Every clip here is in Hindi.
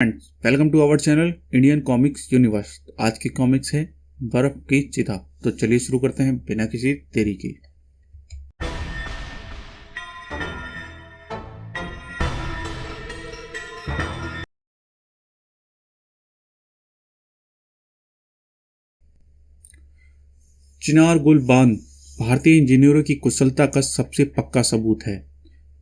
Friends, welcome to our channel Indian comics universe. आज की कॉमिक्स है बर्फ की चिता। तो चलिए शुरू करते हैं बिना किसी देरी के। चिनार गुल बांध भारतीय इंजीनियरों की कुशलता का सबसे पक्का सबूत है।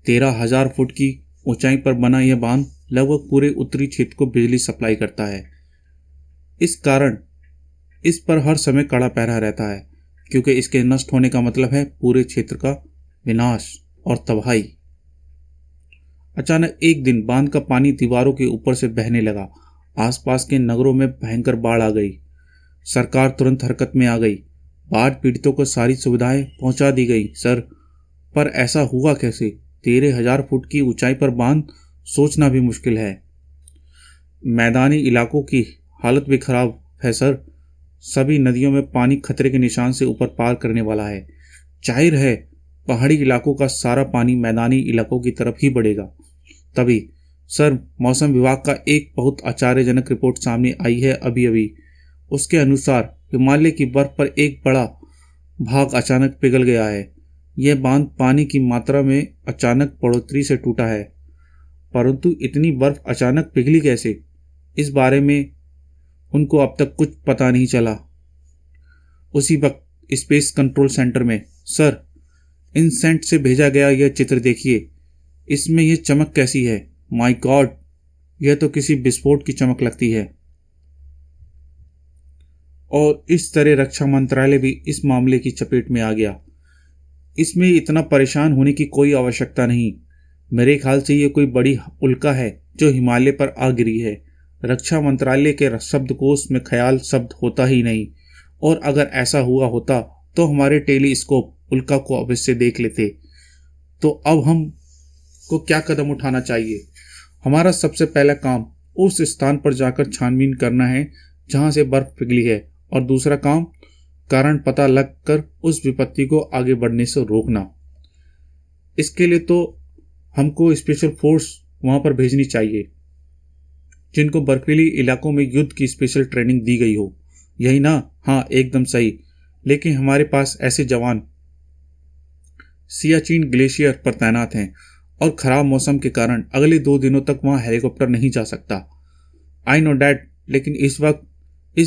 13,000 फुट की ऊंचाई पर बना यह बांध लगभग पूरे उत्तरी क्षेत्र को बिजली सप्लाई करता है। इस कारण इस पर हर समय कड़ा पहरा रहता है, क्योंकि इसके नष्ट होने का मतलब है पूरे क्षेत्र का विनाश और तबाही। अचानक एक दिन बांध का पानी दीवारों के ऊपर से बहने लगा। आसपास के नगरों में भयंकर बाढ़ आ गई। सरकार तुरंत हरकत में आ गई। बाढ़ पीड़ितों को सारी सुविधाएं पहुंचा दी गई सर, पर ऐसा हुआ कैसे? 13,000 फुट की ऊंचाई पर बांध सोचना भी मुश्किल है। मैदानी इलाकों की हालत भी खराब है सर। सभी नदियों में पानी खतरे के निशान से ऊपर पार करने वाला है। जाहिर है पहाड़ी इलाकों का सारा पानी मैदानी इलाकों की तरफ ही बढ़ेगा। तभी सर, मौसम विभाग का एक बहुत आश्चर्यजनक रिपोर्ट सामने आई है अभी अभी। उसके अनुसार हिमालय की बर्फ पर एक बड़ा भाग अचानक पिघल गया है। यह बांध पानी की मात्रा में अचानक बढ़ोतरी से टूटा है, परंतु इतनी बर्फ अचानक पिघली कैसे, इस बारे में उनको अब तक कुछ पता नहीं चला। उसी वक्त स्पेस कंट्रोल सेंटर में, सर, इनसेंट से भेजा गया यह चित्र देखिए। इसमें यह चमक कैसी है? माय गॉड, यह तो किसी विस्फोट की चमक लगती है। और इस तरह रक्षा मंत्रालय भी इस मामले की चपेट में आ गया। इसमें इतना परेशान होने की कोई आवश्यकता नहीं। मेरे ख्याल से यह कोई बड़ी उल्का है जो हिमालय पर आ गिरी है। रक्षा मंत्रालय के शब्दकोश में ख्याल शब्द होता ही नहीं, और अगर ऐसा हुआ होता तो हमारे टेलीस्कोप उल्का को अवश्य देख लेते। तो अब हम को क्या कदम उठाना चाहिए? हमारा सबसे पहला काम उस स्थान पर जाकर छानबीन करना है जहां से बर्फ पिघली है, और दूसरा काम कारण पता लगकर उस विपत्ति को आगे बढ़ने से रोकना। इसके लिए तो हमको स्पेशल फोर्स वहां पर भेजनी चाहिए, जिनको बर्फीली इलाकों में युद्ध की स्पेशल ट्रेनिंग दी गई हो। यही ना? हाँ, एकदम सही। लेकिन हमारे पास ऐसे जवान सियाचिन ग्लेशियर पर तैनात हैं, और खराब मौसम के कारण अगले 2 दिनों तक वहां हेलीकॉप्टर नहीं जा सकता। आई नो डैट, लेकिन इस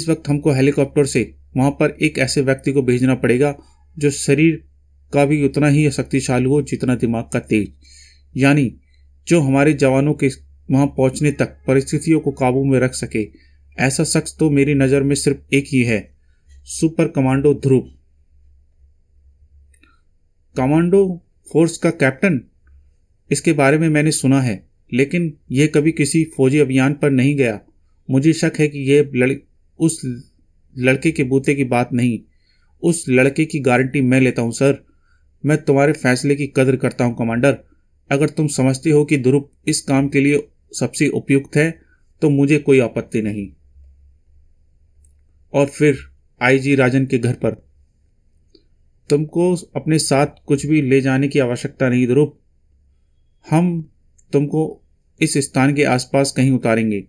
वक्त हमको हेलीकॉप्टर से वहां पर एक ऐसे व्यक्ति को भेजना पड़ेगा जो शरीर का भी उतना ही शक्तिशाली हो जितना दिमाग का तेज, यानी जो हमारे जवानों के वहां पहुंचने तक परिस्थितियों को काबू में रख सके। ऐसा शख्स तो मेरी नजर में सिर्फ एक ही है, सुपर कमांडो ध्रुव। कमांडो फोर्स का कैप्टन? इसके बारे में मैंने सुना है, लेकिन यह कभी किसी फौजी अभियान पर नहीं गया। मुझे शक है कि यह उस लड़के के बूते की बात नहीं। उस लड़के की गारंटी मैं लेता हूं सर। मैं तुम्हारे फैसले की कदर करता हूं कमांडर। अगर तुम समझते हो कि ध्रुव इस काम के लिए सबसे उपयुक्त है तो मुझे कोई आपत्ति नहीं। और फिर आईजी राजन के घर पर तुमको अपने साथ कुछ भी ले जाने की आवश्यकता नहीं ध्रुव। हम तुमको इस स्थान के आसपास कहीं उतारेंगे।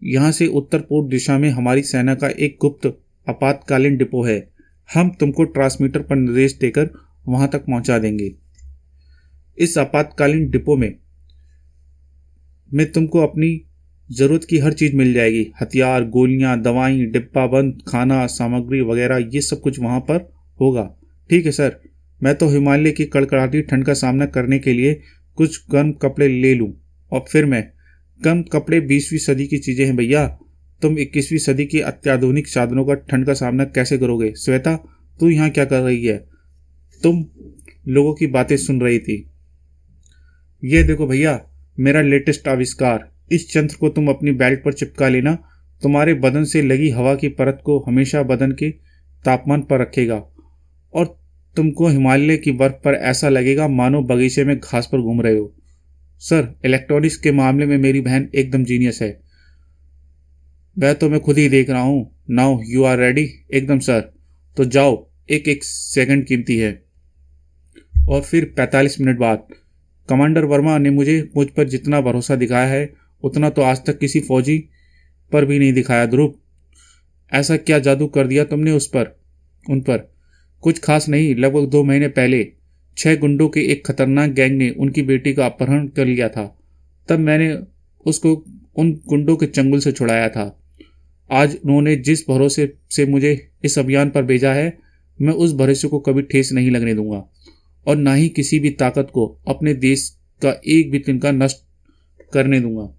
यहां से उत्तर पूर्व दिशा में हमारी सेना का एक गुप्त आपातकालीन डिपो है। हम तुमको ट्रांसमीटर पर निर्देश देकर वहां तक पहुंचा देंगे। इस आपातकालीन डिपो में तुमको अपनी जरूरत की हर चीज मिल जाएगी। हथियार, गोलियां, दवाई, डिब्बा बंद खाना सामग्री वगैरह, ये सब कुछ वहां पर होगा। ठीक है सर। मैं तो हिमालय की कड़कड़ाती ठंड का सामना करने के लिए कुछ गर्म कपड़े ले लूं। और फिर मैं गर्म कपड़े 20वीं सदी की चीजें हैं भैया। तुम 21वीं सदी की अत्याधुनिक साधनों का ठंड का सामना कैसे करोगे? श्वेता, तू यहाँ क्या कर रही है? तुम लोगों की बातें सुन रही थी। ये देखो भैया, मेरा लेटेस्ट आविष्कार। इस यंत्र को तुम अपनी बेल्ट पर चिपका लेना। तुम्हारे बदन से लगी हवा की परत को हमेशा बदन के तापमान पर रखेगा, और तुमको हिमालय की बर्फ पर ऐसा लगेगा मानो बगीचे में घास पर घूम रहे हो। सर, इलेक्ट्रॉनिक्स के मामले में मेरी बहन एकदम जीनियस है। वह तो मैं खुद ही देख रहा हूं। Now you are ready? एकदम सर। तो जाओ, एक एक सेकंड कीमती है। और फिर 45 मिनट बाद कमांडर वर्मा ने मुझ पर जितना भरोसा दिखाया है उतना तो आज तक किसी फौजी पर भी नहीं दिखाया ध्रुव। ऐसा क्या जादू कर दिया तुमने उन पर? कुछ खास नहीं, लगभग 2 महीने पहले 6 गुंडों के एक खतरनाक गैंग ने उनकी बेटी का अपहरण कर लिया था। तब मैंने उसको उन गुंडों के चंगुल से छुड़ाया था। आज उन्होंने जिस भरोसे से मुझे इस अभियान पर भेजा है, मैं उस भरोसे को कभी ठेस नहीं लगने दूंगा और ना ही किसी भी ताकत को अपने देश का एक भी तिनका नष्ट करने दूंगा।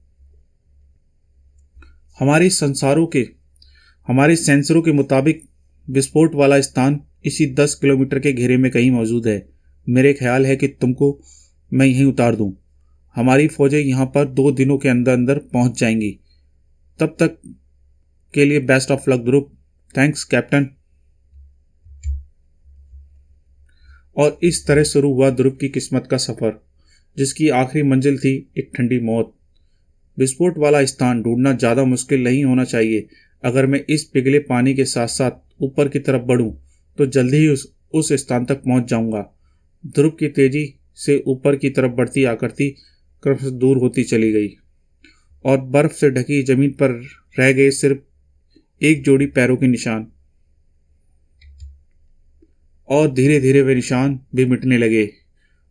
हमारे सेंसरों के मुताबिक विस्फोट वाला स्थान इसी 10 किलोमीटर के घेरे में कहीं मौजूद है। मेरे ख्याल है कि तुमको मैं यहीं उतार दूं। हमारी फौजें यहां पर 2 दिनों के अंदर अंदर पहुंच जाएंगी। तब तक के लिए best of luck Dhruv. Thanks captain. और इस तरह शुरू हुआ ध्रुव की किस्मत का सफर, जिसकी आखिरी मंजिल थी एक ठंडी मौत। विस्फोट वाला स्थान ढूंढना ज्यादा मुश्किल नहीं होना चाहिए। अगर मैं इस पिघले पानी के साथ साथ ऊपर की तरफ बढ़ूं तो जल्दी ही उस स्थान तक पहुंच जाऊंगा। ध्रुव की तेजी से ऊपर की तरफ बढ़ती आकृति क्रमशः दूर होती चली गई और बर्फ से ढकी जमीन पर रह गए सिर्फ एक जोड़ी पैरों के निशान। और धीरे धीरे वे निशान भी मिटने लगे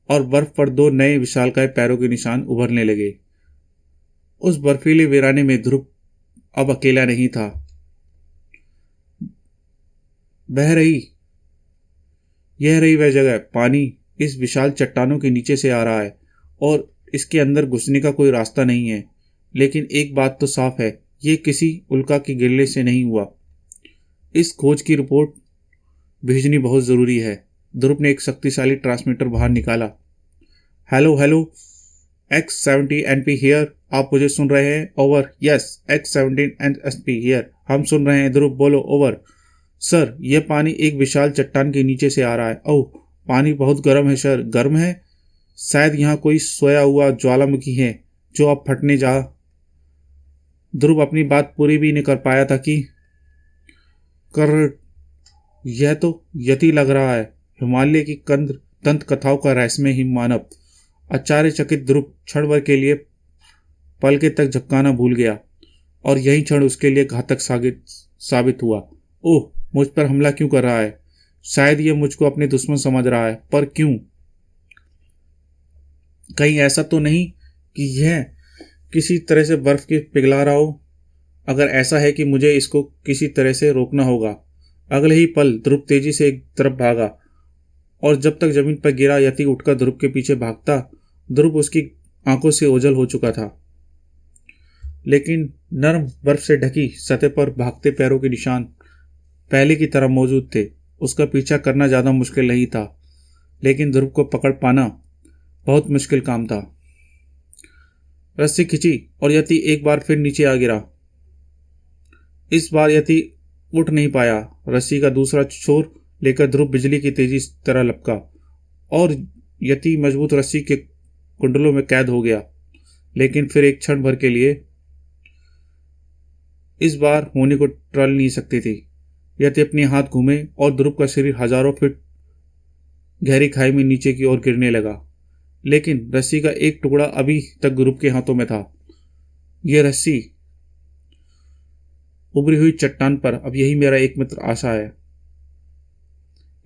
और बर्फ पर 2 नए विशालकाय पैरों के निशान उभरने लगे। उस बर्फीले वीराने में ध्रुव अब अकेला नहीं था। यह रही वह जगह। पानी इस विशाल चट्टानों के नीचे से आ रहा है और इसके अंदर घुसने का कोई रास्ता नहीं है। लेकिन एक बात तो साफ है, ये किसी उल्का के गिरने से नहीं हुआ। इस खोज की रिपोर्ट भेजनी बहुत जरूरी है। ध्रुव ने एक शक्तिशाली ट्रांसमीटर बाहर निकाला। Hello hello, X-17 NP here. आप मुझे सुन रहे हैं? Over. Yes, X-17 NSP here. हम सुन रहे हैं ध्रुव, बोलो। ओवर। सर, यह पानी एक विशाल चट्टान के नीचे से आ रहा है। ओह, पानी बहुत गर्म है सर। गर्म है? शायद यहाँ कोई सोया हुआ ज्वालामुखी है जो अब फटने जा। ध्रुव अपनी बात पूरी भी नहीं कर पाया था कि यह तो यति लग रहा है, हिमालय की दंत कथाओं का रहस्यमय हिम मानव। आश्चर्यचकित ध्रुव क्षण भर के लिए पलके तक झपकाना भूल गया और यही क्षण उसके लिए घातक साबित हुआ। ओह, मुझ पर हमला क्यों कर रहा है? शायद यह मुझको अपने दुश्मन समझ रहा है, पर क्यों? कहीं ऐसा तो नहीं कि यह किसी तरह से बर्फ के पिघला रहा हो? अगर ऐसा है कि मुझे इसको किसी तरह से रोकना होगा। अगले ही पल ध्रुव तेजी से एक तरफ भागा और जब तक जमीन पर गिरा यति उठकर ध्रुव के पीछे भागता। ध्रुव उसकी आंखों से ओझल हो चुका था, लेकिन नरम बर्फ से ढकी सतह पर भागते पैरों के निशान पहले की तरह मौजूद थे। उसका पीछा करना ज्यादा मुश्किल नहीं था, लेकिन ध्रुव को पकड़ पाना बहुत मुश्किल काम था। रस्सी खिंची और यति एक बार फिर नीचे आ गिरा। इस बार यति उठ नहीं पाया। रस्सी का दूसरा छोर लेकर ध्रुव बिजली की तेजी तरह लपका और यति मजबूत रस्सी के कुंडलों में कैद हो गया। लेकिन फिर एक क्षण भर के लिए इस बार होने को टल नहीं सकती थी। यति अपने हाथ घूमे और ध्रुव का शरीर हजारों फीट गहरी खाई में नीचे की ओर गिरने लगा। लेकिन रस्सी का एक टुकड़ा अभी तक ध्रुव के हाथों में था। यह रस्सी उभरी हुई चट्टान पर अब यही मेरा एकमात्र आशा है।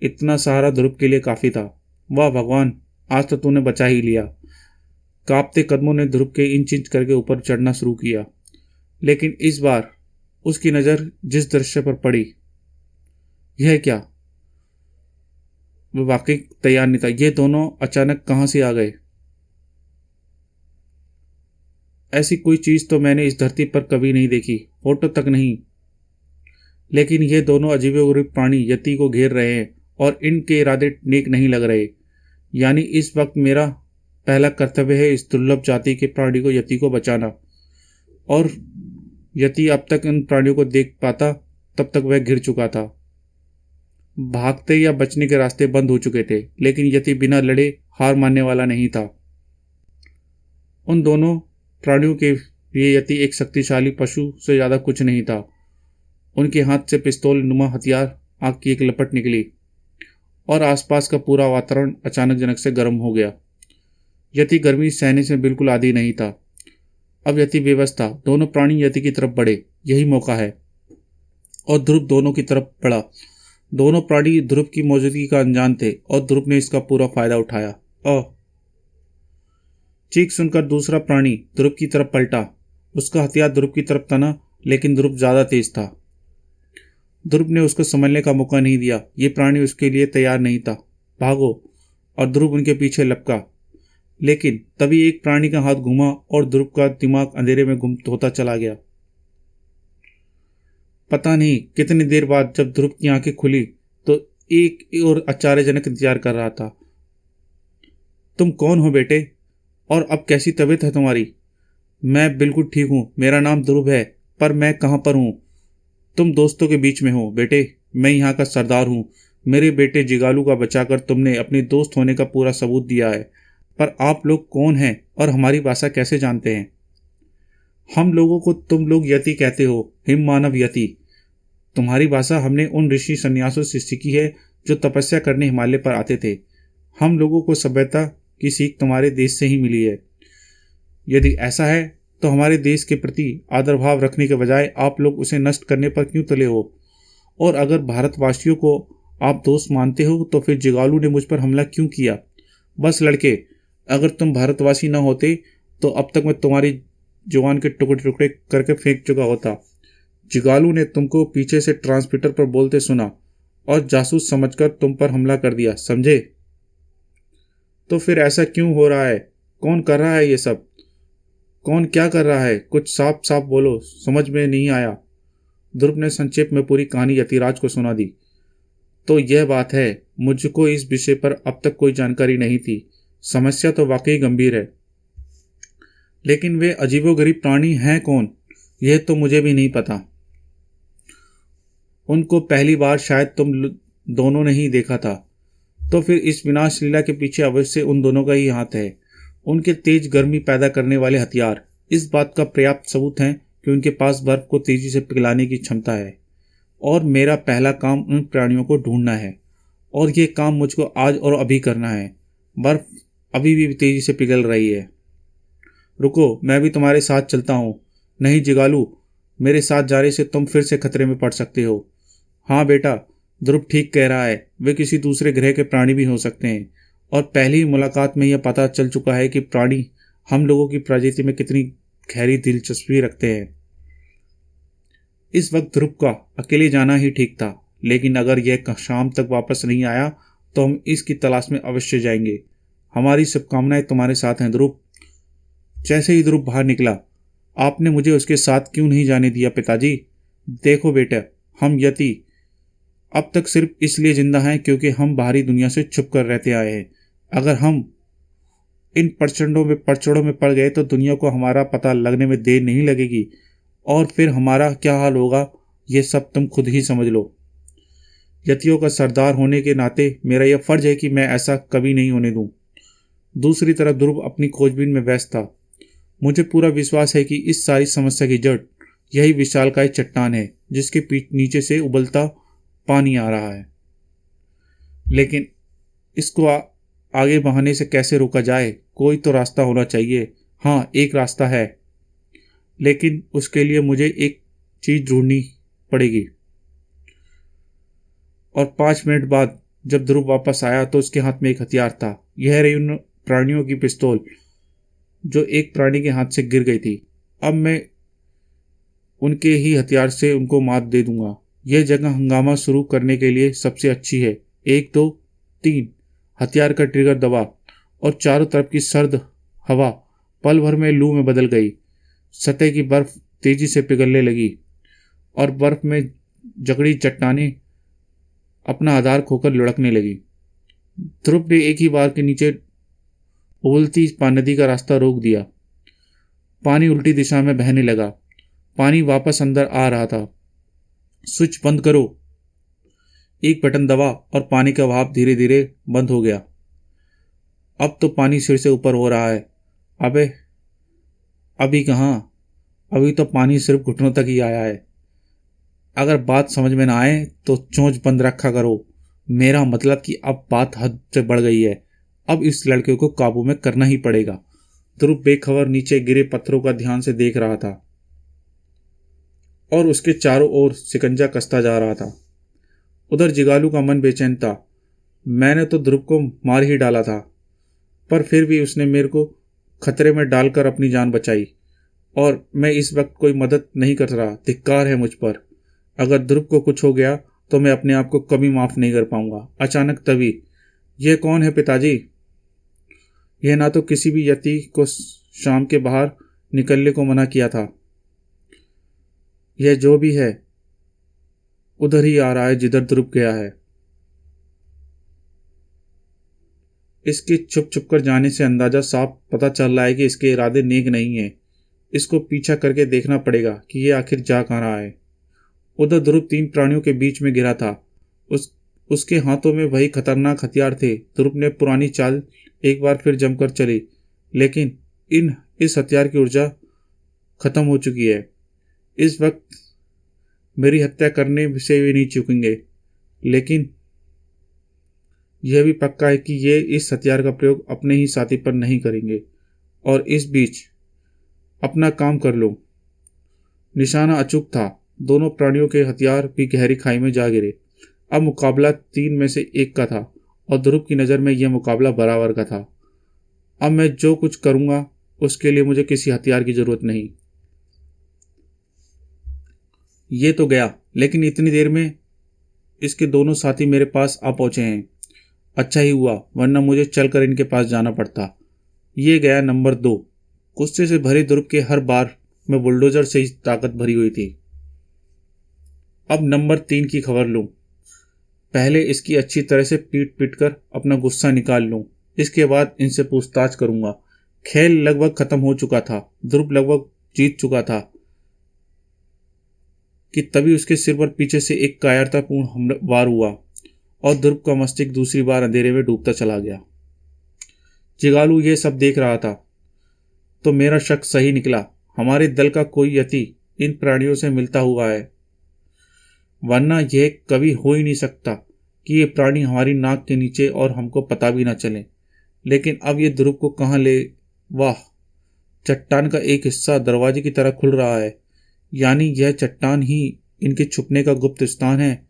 इतना सहारा ध्रुव के लिए काफी था। वाह भगवान, आज तो तूने बचा ही लिया। कांपते कदमों ने ध्रुव के इंच इंच करके ऊपर चढ़ना शुरू किया। लेकिन इस बार उसकी नजर जिस दृश्य पर पड़ी, यह क्या? वह वाकई तैयार नहीं था। ये दोनों अचानक कहां से आ गए? ऐसी कोई चीज तो मैंने इस धरती पर कभी नहीं देखी, फोटो तक नहीं। लेकिन ये दोनों अजीबोगरीब प्राणी यति को घेर रहे हैं और इनके इरादे नेक नहीं लग रहे। यानी इस वक्त मेरा पहला कर्तव्य है इस दुर्लभ जाति के प्राणी को, यति को बचाना। और यति अब तक इन प्राणियों को देख पाता तब तक वह घिर चुका था। भागते या बचने के रास्ते बंद हो चुके थे, लेकिन यति बिना लड़े हार मानने वाला नहीं था। उन दोनों प्राणियों के लिए यति एक शक्तिशाली पशु से ज्यादा कुछ नहीं था। उनके हाथ से पिस्तौल नुमा हथियार आग की एक लपट निकली और आसपास का पूरा वातावरण अचानक जनक से गर्म हो गया। यति गर्मी सहने से बिल्कुल आदी नहीं था। अब यति बेबस था। दोनों प्राणी यति की तरफ बढ़े। यही मौका है। और ध्रुव दोनों की तरफ बढ़ा। दोनों प्राणी ध्रुव की मौजूदगी का अनजान थे और ध्रुव ने इसका पूरा फायदा उठाया। चीख सुनकर दूसरा प्राणी ध्रुव की तरफ पलटा। उसका हथियार ध्रुव की तरफ तना, लेकिन ध्रुव ज्यादा तेज था। ध्रुव ने उसको समझने का मौका नहीं दिया। ये प्राणी उसके लिए तैयार नहीं था। भागो! और ध्रुव उनके पीछे लपका। लेकिन तभी एक प्राणी का हाथ घूमा और ध्रुव का दिमाग अंधेरे में गुम होता चला गया। पता नहीं कितनी देर बाद जब ध्रुव की आंखें खुली तो एक और आश्चर्यजनक इंतजार कर रहा था। तुम कौन हो बेटे? और अब कैसी तबीयत है तुम्हारी? मैं बिल्कुल ठीक हूं। मेरा नाम ध्रुव है, पर मैं कहां पर हूं? तुम दोस्तों के बीच में हो बेटे। मैं यहाँ का सरदार हूँ। मेरे बेटे जिगालू का बचाकर तुमने अपने दोस्त होने का पूरा सबूत दिया है। पर आप लोग कौन हैं और हमारी भाषा कैसे जानते हैं? हम लोगों को तुम लोग यति कहते हो, हिम मानव यति। तुम्हारी भाषा हमने उन ऋषि सन्यासों से सीखी है जो तपस्या करने हिमालय पर आते थे। हम लोगों को सभ्यता की सीख तुम्हारे देश से ही मिली है। यदि ऐसा है तो हमारे देश के प्रति आदर भाव रखने के बजाय आप लोग उसे नष्ट करने पर क्यों तुले हो? और अगर भारतवासियों को आप दोस्त मानते हो तो फिर जिगालू ने मुझ पर हमला क्यों किया? बस लड़के, अगर तुम भारतवासी न होते तो अब तक मैं तुम्हारी जवान के टुकड़े टुकड़े करके फेंक चुका होता। जिगालू ने तुमको पीछे से ट्रांसमीटर पर बोलते सुना और जासूस समझकर तुम पर हमला कर दिया, समझे? तो फिर ऐसा क्यों हो रहा है? कौन कर रहा है ये सब? कौन क्या कर रहा है? कुछ साफ साफ बोलो, समझ में नहीं आया। ध्रुव ने संक्षेप में पूरी कहानी यतिराज को सुना दी। तो यह बात है, मुझको इस विषय पर अब तक कोई जानकारी नहीं थी। समस्या तो वाकई गंभीर है। लेकिन वे अजीबोगरीब प्राणी हैं कौन, यह तो मुझे भी नहीं पता। उनको पहली बार शायद तुम दोनों ने ही देखा था। तो फिर इस विनाश लीला के पीछे अवश्य उन दोनों का ही हाथ है। उनके तेज गर्मी पैदा करने वाले हथियार इस बात का पर्याप्त सबूत है कि उनके पास बर्फ को तेजी से पिघलाने की क्षमता है। और मेरा पहला काम उन प्राणियों को ढूंढना है, और ये काम मुझको आज और अभी करना है। बर्फ अभी भी तेजी से पिघल रही है। रुको, मैं भी तुम्हारे साथ चलता हूँ। नहीं जिगालू, मेरे साथ जाने से तुम फिर से खतरे में पड़ सकते हो। हाँ बेटा, ध्रुव ठीक कह रहा है। वे किसी दूसरे ग्रह के प्राणी भी हो सकते हैं। और पहली ही मुलाकात में यह पता चल चुका है कि प्राणी हम लोगों की प्रजाति में कितनी गहरी दिलचस्पी रखते हैं। इस वक्त ध्रुव का अकेले जाना ही ठीक था, लेकिन अगर यह शाम तक वापस नहीं आया तो हम इसकी तलाश में अवश्य जाएंगे। हमारी शुभकामनाएं तुम्हारे साथ हैं ध्रुव। जैसे ही ध्रुव बाहर निकला, आपने मुझे उसके साथ क्यों नहीं जाने दिया पिताजी? देखो बेटा, हम यति अब तक सिर्फ इसलिए जिंदा हैं क्योंकि हम बाहरी दुनिया से छुप कर रहते आए हैं। अगर हम इन पड़चड़ों में पड़ गए तो दुनिया को हमारा पता लगने में देर नहीं लगेगी, और फिर हमारा क्या हाल होगा ये सब तुम खुद ही समझ लो। यतियों का सरदार होने के नाते मेरा यह फर्ज है कि मैं ऐसा कभी नहीं होने दूं। दूसरी तरफ ध्रुव अपनी खोजबीन में व्यस्त था। मुझे पूरा विश्वास है कि इस सारी समस्या की जड़ यही विशालकाय चट्टान है जिसके नीचे से उबलता पानी आ रहा है। लेकिन इसको आगे बहाने से कैसे रोका जाए? कोई तो रास्ता होना चाहिए। हाँ, एक रास्ता है, लेकिन उसके लिए मुझे एक चीज ढूंढनी पड़ेगी। और 5 मिनट बाद जब ध्रुव वापस आया तो उसके हाथ में एक हथियार था। यह रही उन प्राणियों की पिस्तौल जो एक प्राणी के हाथ से गिर गई थी। अब मैं उनके ही हथियार से उनको मात दे दूंगा। यह जगह हंगामा शुरू करने के लिए सबसे अच्छी है। 1 2 3 हथियार का ट्रिगर दबा और चारों तरफ की सर्द हवा पल भर में लू में बदल गई। सतह की बर्फ तेजी से पिघलने लगी और बर्फ में जकड़ी चट्टानें अपना आधार खोकर लुढ़कने लगी। ध्रुव ने एक ही बार के नीचे उबलती नदी का रास्ता रोक दिया। पानी उल्टी दिशा में बहने लगा। पानी वापस अंदर आ रहा था। स्विच बंद करो। एक बटन दबा और पानी का बहाव धीरे धीरे बंद हो गया। अब तो पानी सिर से ऊपर हो रहा है। अबे अभी कहाँ? अभी तो पानी सिर्फ घुटनों तक ही आया है। अगर बात समझ में ना आए तो चोंच बंद रखा करो। मेरा मतलब कि अब बात हद से बढ़ गई है। अब इस लड़के को काबू में करना ही पड़ेगा। ध्रुव बेखबर नीचे गिरे पत्थरों का ध्यान से देख रहा था और उसके चारों ओर शिकंजा कसता जा रहा था। उधर जिगालू का मन बेचैन था। मैंने तो ध्रुव को मार ही डाला था, पर फिर भी उसने मेरे को खतरे में डालकर अपनी जान बचाई और मैं इस वक्त कोई मदद नहीं कर रहा। धिक्कार है मुझ पर। अगर ध्रुव को कुछ हो गया तो मैं अपने आप को कभी माफ नहीं कर पाऊंगा। अचानक तभी, यह कौन है पिताजी? यह ना तो किसी भी यति को शाम के बाहर निकलने को मना किया था। यह जो भी है उधर ही आ रहा है जिधर ध्रुव गया है। इसके छुप छुप कर जाने से अंदाजा साफ पता चल रहा है कि इसके इरादे नेक नहीं है। इसको पीछा करके देखना पड़ेगा कि ये आखिर जा कहाँ रहा है। उधर ध्रुव 3 प्राणियों के बीच में गिरा था। उसके हाथों में वही खतरनाक हथियार थे। ध्रुव ने पुरानी चाल एक बार फिर जमकर चली, लेकिन इस हथियार की ऊर्जा खत्म हो चुकी है। इस वक्त मेरी हत्या करने से भी नहीं चूकेंगे, लेकिन यह भी पक्का है कि ये इस हथियार का प्रयोग अपने ही साथी पर नहीं करेंगे। और इस बीच अपना काम कर लो। निशाना अचूक था। दोनों प्राणियों के हथियार भी गहरी खाई में जा गिरे। अब मुकाबला 3 में से 1 का था और ध्रुव की नज़र में यह मुकाबला बराबर का था। अब मैं जो कुछ करूंगा उसके लिए मुझे किसी हथियार की जरूरत नहीं। ये तो गया, लेकिन इतनी देर में इसके दोनों साथी मेरे पास आ पहुंचे हैं। अच्छा ही हुआ, वरना मुझे चलकर इनके पास जाना पड़ता। ये गया नंबर 2। गुस्से से भरे ध्रुव के हर बार में बुलडोजर से ही ताकत भरी हुई थी। अब नंबर 3 की खबर लूं। पहले इसकी अच्छी तरह से पीट पीट कर अपना गुस्सा निकाल लूं। इसके बाद इनसे पूछताछ करूंगा। खेल लगभग खत्म हो चुका था। ध्रुव लगभग जीत चुका था कि तभी उसके सिर पर पीछे से एक कायरतापूर्ण वार हुआ और ध्रुव का मस्तिष्क दूसरी बार अंधेरे में डूबता चला गया। जिगालू ये सब देख रहा था तो मेरा शक सही निकला। हमारे दल का कोई यति इन प्राणियों से मिलता हुआ है, वरना यह कभी हो ही नहीं सकता कि ये प्राणी हमारी नाक के नीचे और हमको पता भी ना चले। लेकिन अब ये ध्रुव को कहाँ ले? वाह, चट्टान का एक हिस्सा दरवाजे की तरह खुल रहा है, यानी यह चट्टान ही इनके छुपने का गुप्त स्थान है।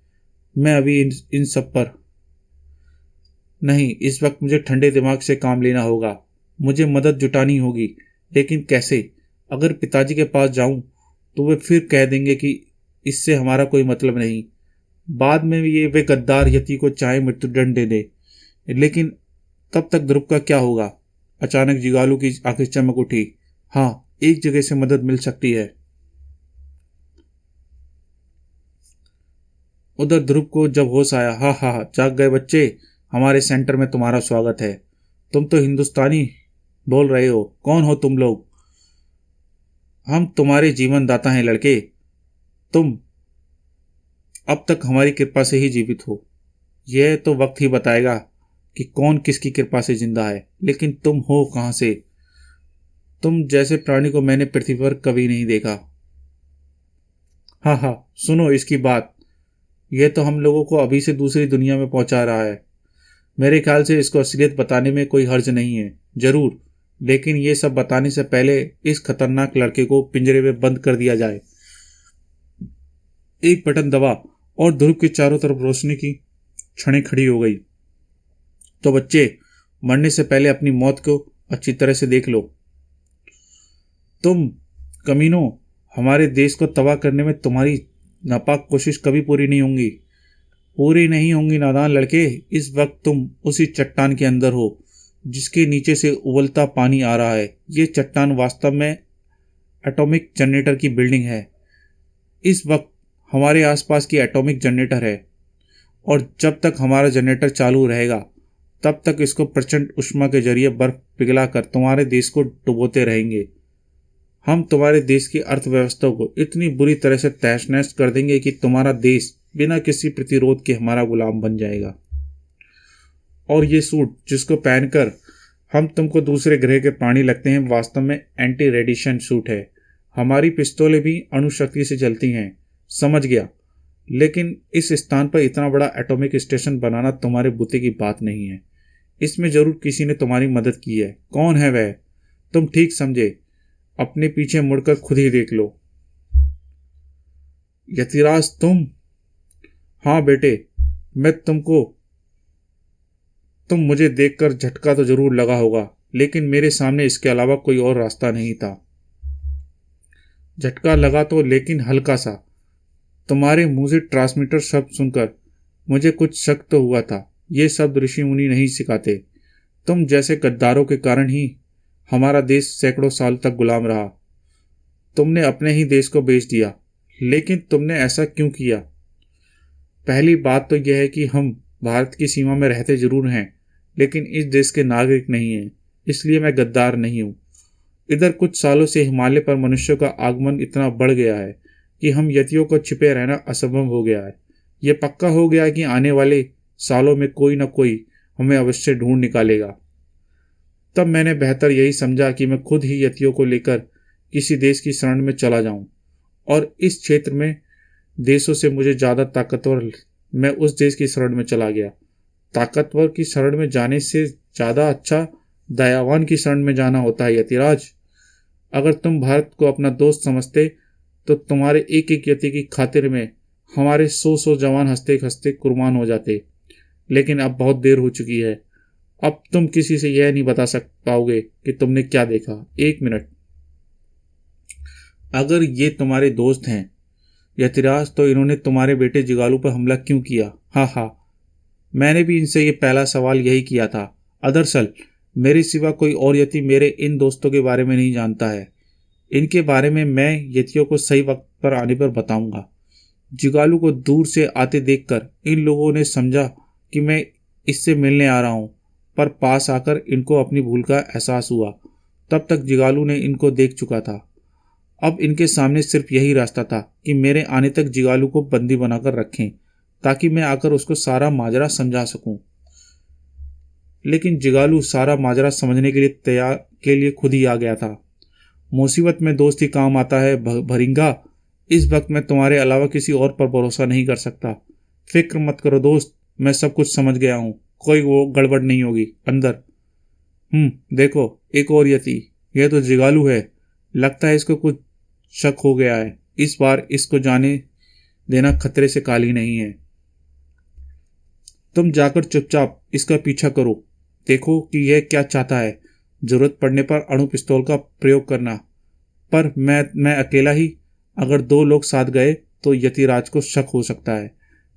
मैं अभी इन सब पर नहीं। इस वक्त मुझे ठंडे दिमाग से काम लेना होगा। मुझे मदद जुटानी होगी, लेकिन कैसे? अगर पिताजी के पास जाऊं तो वे फिर कह देंगे कि इससे हमारा कोई मतलब नहीं। बाद में वे गद्दार यति को चाहे मृत्युदंड दे दे, लेकिन तब तक ध्रुव का क्या होगा? अचानक जिगालू की आंखें चमक उठी। हाँ, एक जगह से मदद मिल सकती है। उधर ध्रुव को जब होश आया, हा हा, जाग गए बच्चे, हमारे सेंटर में तुम्हारा स्वागत है। तुम तो हिंदुस्तानी बोल रहे हो। कौन हो तुम लोग? हम तुम्हारे जीवन दाता हैं लड़के। तुम अब तक हमारी कृपा से ही जीवित हो। यह तो वक्त ही बताएगा कि कौन किसकी कृपा से जिंदा है। लेकिन तुम हो कहां से? तुम जैसे प्राणी को मैंने पृथ्वी पर कभी नहीं देखा। हाँ हाँ, सुनो इसकी बात। यह तो हम लोगों को अभी से दूसरी दुनिया में पहुंचा रहा है। मेरे ख्याल से इसको असलियत बताने में कोई हर्ज नहीं है। जरूर, लेकिन यह सब बताने से पहले इस खतरनाक लड़के को पिंजरे में बंद कर दिया जाए। एक बटन दबा और ध्रुव के चारों तरफ रोशनी की क्षणें खड़ी हो गई। तो बच्चे, मरने से पहले अपनी मौत को अच्छी तरह से देख लो। तुम कमीनों, हमारे देश को तबाह करने में तुम्हारी नापाक कोशिश कभी पूरी नहीं होंगी नादान लड़के। इस वक्त तुम उसी चट्टान के अंदर हो जिसके नीचे से उबलता पानी आ रहा है। ये चट्टान वास्तव में एटॉमिक जनरेटर की बिल्डिंग है। इस वक्त हमारे आसपास की एटॉमिक जनरेटर है, और जब तक हमारा जनरेटर चालू रहेगा तब तक इसको प्रचंड ऊष्मा के जरिए बर्फ पिघलाकर तुम्हारे देश को डुबोते रहेंगे। हम तुम्हारे देश की अर्थव्यवस्था को इतनी बुरी तरह से तहस नहस कर देंगे कि तुम्हारा देश बिना किसी प्रतिरोध के हमारा गुलाम बन जाएगा। और ये सूट जिसको पहनकर हम तुमको दूसरे ग्रह के प्राणी लगते हैं, वास्तव में एंटी रेडिएशन सूट है। हमारी पिस्तौलें भी अणुशक्ति से चलती हैं, समझ गया। लेकिन इस स्थान पर इतना बड़ा एटॉमिक स्टेशन बनाना तुम्हारे बुद्धि की बात नहीं है। इसमें जरूर किसी ने तुम्हारी मदद की है। कौन है वह? तुम ठीक समझे, अपने पीछे मुड़कर खुद ही देख लो। यतिराज तुम? हाँ बेटे, मैं तुम मुझे देखकर झटका तो जरूर लगा होगा, लेकिन मेरे सामने इसके अलावा कोई और रास्ता नहीं था। झटका लगा तो, लेकिन हल्का सा। तुम्हारे मुंह से ट्रांसमीटर शब्द सुनकर मुझे कुछ शक तो हुआ था। ये शब्द ऋषि मुनि नहीं सिखाते। तुम जैसे गद्दारों के कारण ही हमारा देश सैकड़ों साल तक गुलाम रहा। तुमने अपने ही देश को बेच दिया, लेकिन तुमने ऐसा क्यों किया? पहली बात तो यह है कि हम भारत की सीमा में रहते जरूर हैं, लेकिन इस देश के नागरिक नहीं हैं। इसलिए मैं गद्दार नहीं हूं। इधर कुछ सालों से हिमालय पर मनुष्यों का आगमन इतना बढ़ गया है कि हम यतियों को छिपे रहना असंभव हो गया है। यह पक्का हो गया है कि आने वाले सालों में कोई न कोई हमें अवश्य ढूंढ निकालेगा। तब मैंने बेहतर यही समझा कि मैं खुद ही यतियों को लेकर किसी देश की शरण में चला जाऊं, और इस क्षेत्र में देशों से मुझे ज़्यादा ताकतवर मैं उस देश की शरण में चला गया। ताकतवर की शरण में जाने से ज़्यादा अच्छा दयावान की शरण में जाना होता है यतिराज। अगर तुम भारत को अपना दोस्त समझते तो तुम्हारे एक एक यति की खातिर में हमारे 100 जवान हंसते हंसते कुर्बान हो जाते। लेकिन अब बहुत देर हो चुकी है। अब तुम किसी से यह नहीं बता पाओगे कि तुमने क्या देखा। 1 मिनट, अगर ये तुम्हारे दोस्त हैं यतिराज, तो इन्होंने तुम्हारे बेटे जिगालू पर हमला क्यों किया? हाँ हाँ, मैंने भी इनसे ये पहला सवाल यही किया था। दरअसल मेरे सिवा कोई और यति मेरे इन दोस्तों के बारे में नहीं जानता है। इनके बारे में मैं यतियों को सही वक्त पर आने पर बताऊंगा। जिगालू को दूर से आते देखकर इन लोगों ने समझा कि मैं इससे मिलने आ रहा हूं, पर पास आकर इनको अपनी भूल का एहसास हुआ। तब तक जिगालू ने इनको देख चुका था। अब इनके सामने सिर्फ यही रास्ता था कि मेरे आने तक जिगालू को बंदी बनाकर रखें, ताकि मैं आकर उसको सारा माजरा समझा सकूं। लेकिन जिगालू सारा माजरा समझने के लिए खुद ही आ गया था। मुसीबत में दोस्त ही काम आता है भरिंगा। इस वक्त मैं तुम्हारे अलावा किसी और पर भरोसा नहीं कर सकता। फिक्र मत करो दोस्त, मैं सब कुछ समझ गया हूँ। कोई वो गड़बड़ नहीं होगी। अंदर देखो, एक और यति। यह तो जिगालू है। लगता है इसको कुछ शक हो गया है। इस बार इसको जाने देना खतरे से काली नहीं है। तुम जाकर चुपचाप इसका पीछा करो, देखो कि यह क्या चाहता है। जरूरत पड़ने पर अणु पिस्तौल का प्रयोग करना। पर मैं अकेला ही। अगर 2 लोग साथ गए तो यतिराज को शक हो सकता है।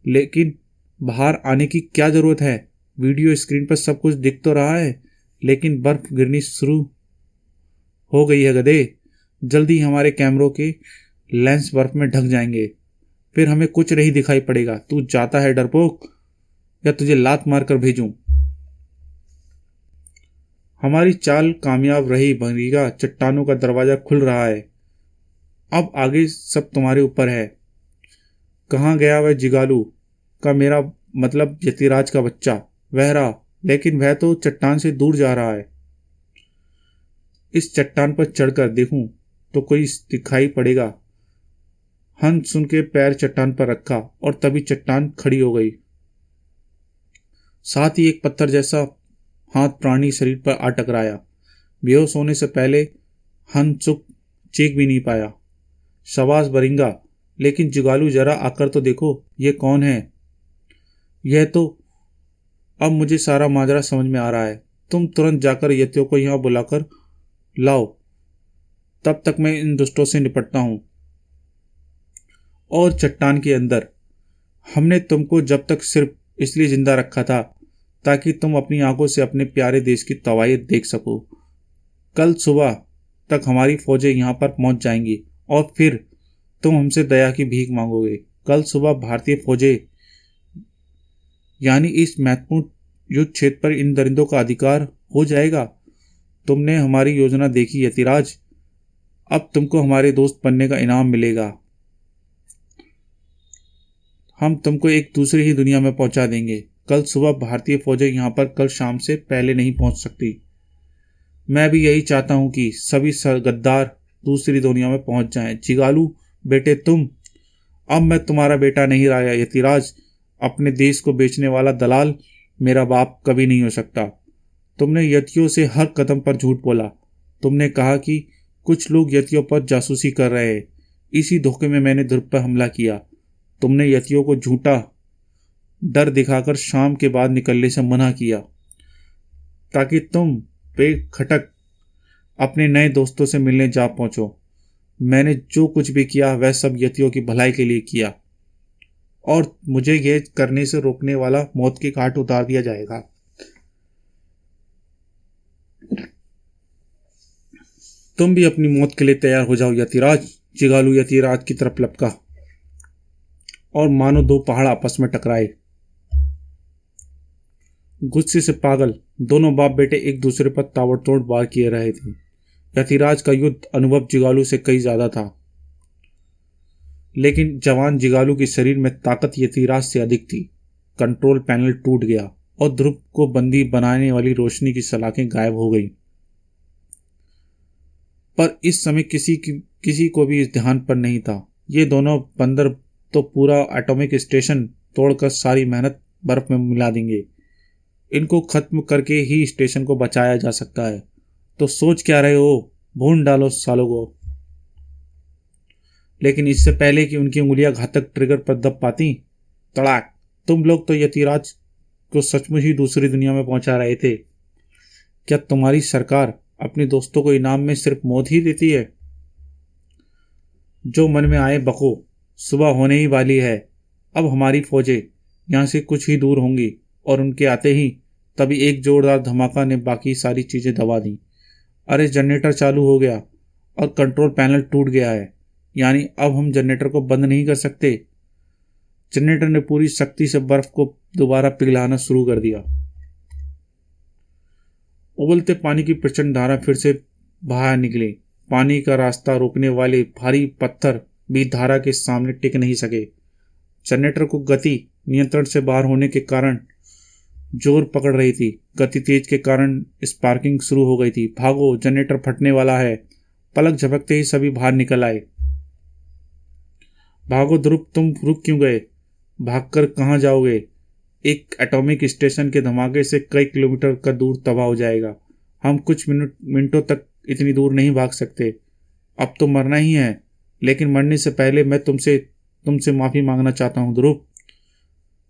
लेकिन बाहर आने की क्या जरूरत है? वीडियो स्क्रीन पर सब कुछ दिख तो रहा है, लेकिन बर्फ गिरनी शुरू हो गई है गधे। जल्दी हमारे कैमरों के लेंस बर्फ में ढक जाएंगे, फिर हमें कुछ नहीं दिखाई पड़ेगा। तू जाता है डरपोक, या तुझे लात मारकर भेजूं? हमारी चाल कामयाब रही भंगीगा। चट्टानों का दरवाजा खुल रहा है। अब आगे सब तुम्हारे ऊपर है। कहाँ गया वह जिगालू का, मेरा मतलब यतिराज का बच्चा? वह रहा, लेकिन वह तो चट्टान से दूर जा रहा है। इस चट्टान पर चढ़कर देखूं तो कोई दिखाई पड़ेगा। हंस सुन के पैर चट्टान पर रखा और तभी चट्टान खड़ी हो गई। साथ ही एक पत्थर जैसा हाथ प्राणी शरीर पर आ टकराया। बेहोश होने से पहले हंस चीख भी नहीं पाया। शाबाश बरिंगा, लेकिन जिगालू जरा आकर तो देखो, ये कौन है? यह तो अब मुझे सारा माजरा समझ में आ रहा है। तुम तुरंत जाकर यतियों को यहां बुलाकर लाओ, तब तक मैं इन दुष्टों से निपटता हूं। और चट्टान के अंदर हमने तुमको जब तक सिर्फ इसलिए जिंदा रखा था ताकि तुम अपनी आंखों से अपने प्यारे देश की तबाही देख सको। कल सुबह तक हमारी फौजें यहां पर पहुंच जाएंगी और फिर तुम हमसे दया की भीख मांगोगे। कल सुबह भारतीय फौजें, यानी इस महत्वपूर्ण युद्ध क्षेत्र पर इन दरिंदों का अधिकार हो जाएगा। तुमने हमारी योजना देखी यतिराज। अब तुमको हमारे दोस्त बनने का इनाम मिलेगा। हम तुमको एक दूसरी ही दुनिया में पहुंचा देंगे। कल सुबह भारतीय फौजें यहां पर कल शाम से पहले नहीं पहुंच सकती। मैं भी यही चाहता हूं कि सभी गद्दार दूसरी दुनिया में पहुंच जाएं। जिगालू बेटे तुम, अब मैं तुम्हारा बेटा नहीं रहा यतिराज। अपने देश को बेचने वाला दलाल मेरा बाप कभी नहीं हो सकता। तुमने यतियों से हर कदम पर झूठ बोला। तुमने कहा कि कुछ लोग यतियों पर जासूसी कर रहे हैं। इसी धोखे में मैंने ध्रुव पर हमला किया। तुमने यतियों को झूठा डर दिखाकर शाम के बाद निकलने से मना किया ताकि तुम बेखटक अपने नए दोस्तों से मिलने जा पहुंचो। मैंने जो कुछ भी किया वह सब यतियों की भलाई के लिए किया और मुझे यह करने से रोकने वाला मौत की घाट उतार दिया जाएगा। तुम भी अपनी मौत के लिए तैयार हो जाओ यतिराज। जिगालू यतिराज की तरफ लपका और मानो दो पहाड़ आपस में टकराए। गुस्से से पागल दोनों बाप बेटे एक दूसरे पर ताबड़तोड़ वार किए रहे थे। यतिराज का युद्ध अनुभव जिगालू से कई ज्यादा था, लेकिन जवान जिगालू के शरीर में ताकत यतिराज से अधिक थी। कंट्रोल पैनल टूट गया और ध्रुव को बंदी बनाने वाली रोशनी की सलाखें गायब हो गईं। पर इस समय किसी को भी इस ध्यान पर नहीं था। ये दोनों बंदर तो पूरा एटॉमिक स्टेशन तोड़कर सारी मेहनत बर्फ में मिला देंगे। इनको खत्म करके ही स्टेशन को बचाया जा सकता है। तो सोच क्या रहे हो? भून डालो सालों को। लेकिन इससे पहले कि उनकी उंगलियां घातक ट्रिगर पर दब पाती, तड़ाक! तुम लोग तो यतिराज को सचमुच ही दूसरी दुनिया में पहुंचा रहे थे। क्या तुम्हारी सरकार अपने दोस्तों को इनाम में सिर्फ मौत ही देती है? जो मन में आए बको। सुबह होने ही वाली है। अब हमारी फौजें यहां से कुछ ही दूर होंगी और उनके आते ही तभी एक जोरदार धमाका ने बाकी सारी चीजें दबा दी। अरे जनरेटर चालू हो गया और कंट्रोल पैनल टूट गया है। यानी अब हम जनरेटर को बंद नहीं कर सकते। जनरेटर ने पूरी शक्ति से बर्फ को दोबारा पिघलाना शुरू कर दिया। उबलते पानी की प्रचंड धारा फिर से बाहर निकली। पानी का रास्ता रोकने वाले भारी पत्थर भी धारा के सामने टिक नहीं सके। जनरेटर को गति नियंत्रण से बाहर होने के कारण जोर पकड़ रही थी। गति तेज के कारण स्पार्किंग शुरू हो गई थी। भागो, जनरेटर फटने वाला है। पलक झपकते ही सभी बाहर निकल आए। भागो ध्रुव, तुम रुक क्यों गए? भागकर कहाँ जाओगे? एक एटॉमिक स्टेशन के धमाके से कई किलोमीटर का दूर तबाह हो जाएगा। हम कुछ मिनटों तक इतनी दूर नहीं भाग सकते। अब तो मरना ही है, लेकिन मरने से पहले मैं तुमसे माफी मांगना चाहता हूँ ध्रुव।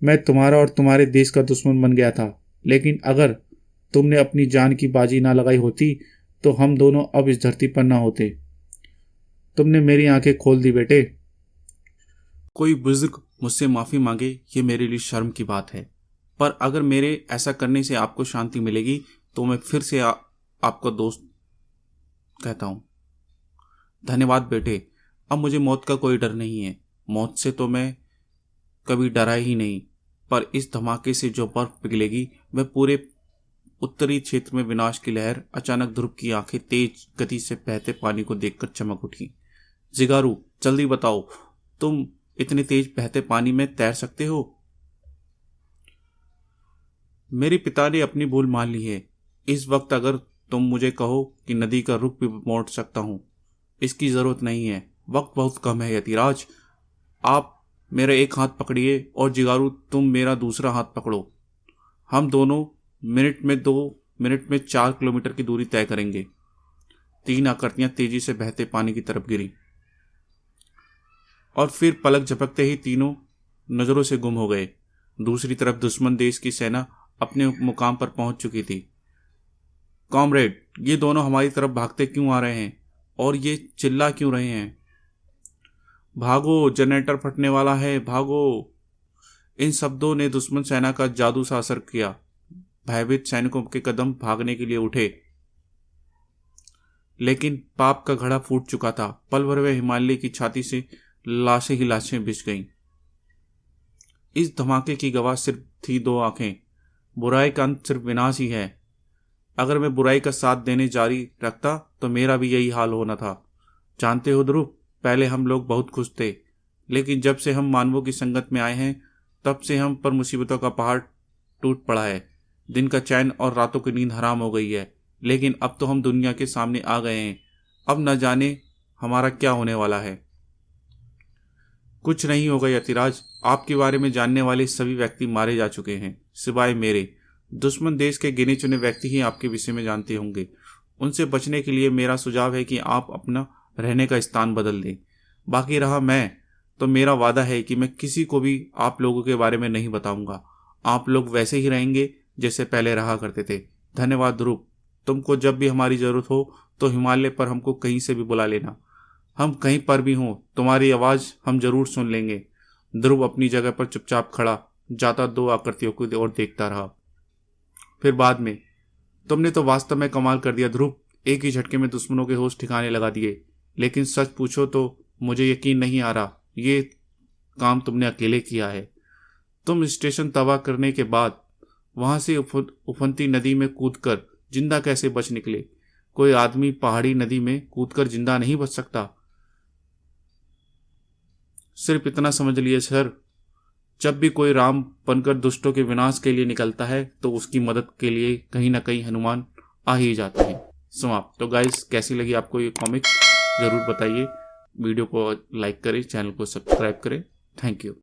मैं तुम्हारा और तुम्हारे देश का दुश्मन बन गया था, लेकिन अगर तुमने अपनी जान की बाजी ना लगाई होती तो हम दोनों अब इस धरती पर ना होते। तुमने मेरी आंखें खोल दी बेटे। कोई बुजुर्ग मुझसे माफी मांगे ये मेरे लिए शर्म की बात है, पर अगर मेरे ऐसा करने से आपको शांति मिलेगी तो मैं फिर से आपका दोस्त कहता हूं। धन्यवाद बेटे। अब मुझे मौत का कोई डर नहीं है। मौत से तो मैं कभी डरा ही नहीं, पर इस धमाके से जो बर्फ पिघलेगी वह पूरे उत्तरी क्षेत्र में विनाश की लहर। अचानक ध्रुव की आंखें तेज गति से बहते पानी को देखकर चमक उठी। जिगारू, जल्दी बताओ, तुम इतने तेज बहते पानी में तैर सकते हो? मेरे पिता ने अपनी भूल मान ली है। इस वक्त अगर तुम मुझे कहो कि नदी का रुख भी मोड़ सकता हूं, इसकी जरूरत नहीं है। वक्त बहुत कम है यतिराज। आप मेरा एक हाथ पकड़िए और जिगारू तुम मेरा दूसरा हाथ पकड़ो। हम दोनों 2 मिनट में 4 किलोमीटर की दूरी तय करेंगे। 3 आकृतियां तेजी से बहते पानी की तरफ गिरी और फिर पलक झपकते ही तीनों नजरों से गुम हो गए। दूसरी तरफ दुश्मन देश की सेना अपने मुकाम पर पहुंच चुकी थी। कॉमरेड, ये दोनों हमारी तरफ भागते क्यों आ रहे हैं और ये चिल्ला क्यों रहे हैं? भागो, जनरेटर फटने वाला है, भागो। इन शब्दों ने दुश्मन सेना का जादू सा असर किया। भयभीत सैनिकों के कदम भागने के लिए उठे, लेकिन पाप का घड़ा फूट चुका था। पल भर में हिमालय की छाती से लाशें ही लाशें बिछ गईं। इस धमाके की गवाह सिर्फ थी 2 आंखें। बुराई का अंत सिर्फ विनाश ही है। अगर मैं बुराई का साथ देने जारी रखता तो मेरा भी यही हाल होना था। जानते हो ध्रुव, पहले हम लोग बहुत खुश थे, लेकिन जब से हम मानवों की संगत में आए हैं तब से हम पर मुसीबतों का पहाड़ टूट पड़ा है। दिन का चैन और रातों की नींद हराम हो गई है। लेकिन अब तो हम दुनिया के सामने आ गए हैं। अब न जाने हमारा क्या होने वाला है। कुछ नहीं होगा यतिराज। आपके बारे में जानने वाले सभी व्यक्ति मारे जा चुके हैं, सिवाय मेरे। दुश्मन देश के गिने चुने व्यक्ति ही आपके विषय में जानते होंगे। उनसे बचने के लिए मेरा सुझाव है कि आप अपना रहने का स्थान बदल दें। बाकी रहा मैं, तो मेरा वादा है कि मैं किसी को भी आप लोगों के बारे में नहीं बताऊंगा। आप लोग वैसे ही रहेंगे जैसे पहले रहा करते थे। धन्यवाद ध्रुव। तुमको जब भी हमारी ज़रूरत हो तो हिमालय पर हमको कहीं से भी बुला लेना। हम कहीं पर भी हों, तुम्हारी आवाज़ हम जरूर सुन लेंगे। ध्रुव अपनी जगह पर चुपचाप खड़ा जाता दो आकृतियों की ओर देखता रहा। फिर बाद में, तुमने तो वास्तव में कमाल कर दिया ध्रुव। एक ही झटके में दुश्मनों के होश ठिकाने लगा दिए। लेकिन सच पूछो तो मुझे यकीन नहीं आ रहा ये काम तुमने अकेले किया है। तुम स्टेशन तबाह करने के बाद वहां से उफनती नदी में कूदकर जिंदा कैसे बच निकले? कोई आदमी पहाड़ी नदी में कूदकर जिंदा नहीं बच सकता। सिर्फ इतना समझ लिए सर, जब भी कोई राम बनकर दुष्टों के विनाश के लिए निकलता है तो उसकी मदद के लिए कहीं ना कहीं हनुमान आ ही जाते हैं। समाप्त। तो गाइस, कैसी लगी आपको ये कॉमिक ज़रूर बताइए। वीडियो को लाइक करें, चैनल को सब्सक्राइब करें। Thank you.